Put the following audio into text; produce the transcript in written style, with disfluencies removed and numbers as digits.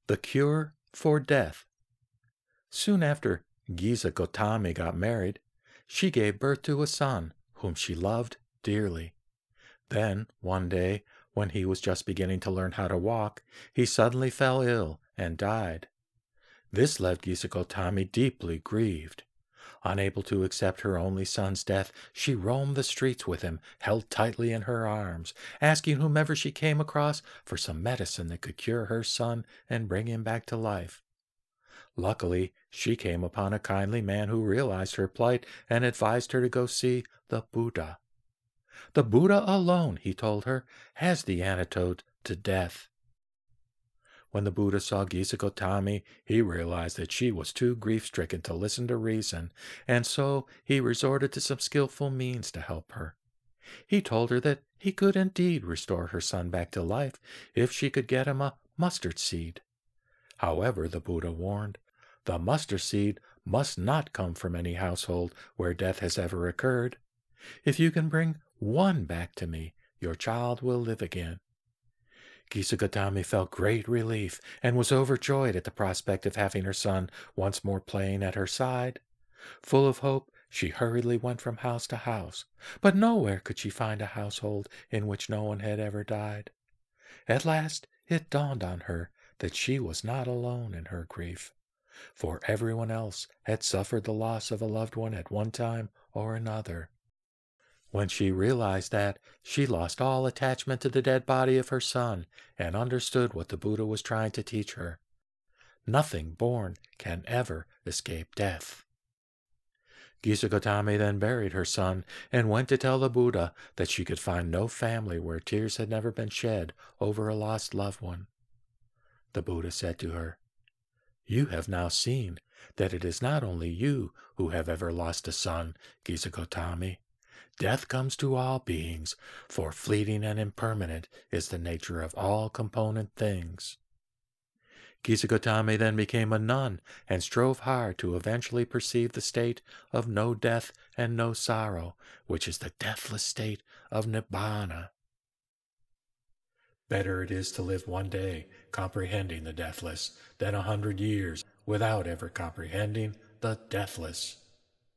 The Cure for Death. Soon after Gisa Gotami got married, she gave birth to a son whom she loved dearly. Then, one day, when he was just beginning to learn how to walk, he suddenly fell ill and died. This left Gisa Gotami deeply grieved. Unable to accept her only son's death, she roamed the streets with him, held tightly in her arms, asking whomever she came across for some medicine that could cure her son and bring him back to life. Luckily, she came upon a kindly man who realized her plight and advised her to go see the Buddha. The Buddha alone, he told her, has the antidote to death. When the Buddha saw Gisa Gotami, he realized that she was too grief-stricken to listen to reason, and so he resorted to some skillful means to help her. He told her that he could indeed restore her son back to life if she could get him a mustard seed. However, the Buddha warned, the mustard seed must not come from any household where death has ever occurred. If you can bring one back to me, your child will live again. Gisa Gotami felt great relief and was overjoyed at the prospect of having her son once more playing at her side. Full of hope, she hurriedly went from house to house, but nowhere could she find a household in which no one had ever died. At last it dawned on her that she was not alone in her grief, for everyone else had suffered the loss of a loved one at one time or another. When she realized that, she lost all attachment to the dead body of her son and understood what the Buddha was trying to teach her. Nothing born can ever escape death. Gisa Gotami then buried her son and went to tell the Buddha that she could find no family where tears had never been shed over a lost loved one. The Buddha said to her, "You have now seen that it is not only you who have ever lost a son, Gisa Gotami. Death comes to all beings, for fleeting and impermanent is the nature of all component things." Gisa Gotami then became a nun and strove hard to eventually perceive the state of no death and no sorrow, which is the deathless state of Nibbana. Better it is to live one day comprehending the deathless than 100 years without ever comprehending the deathless.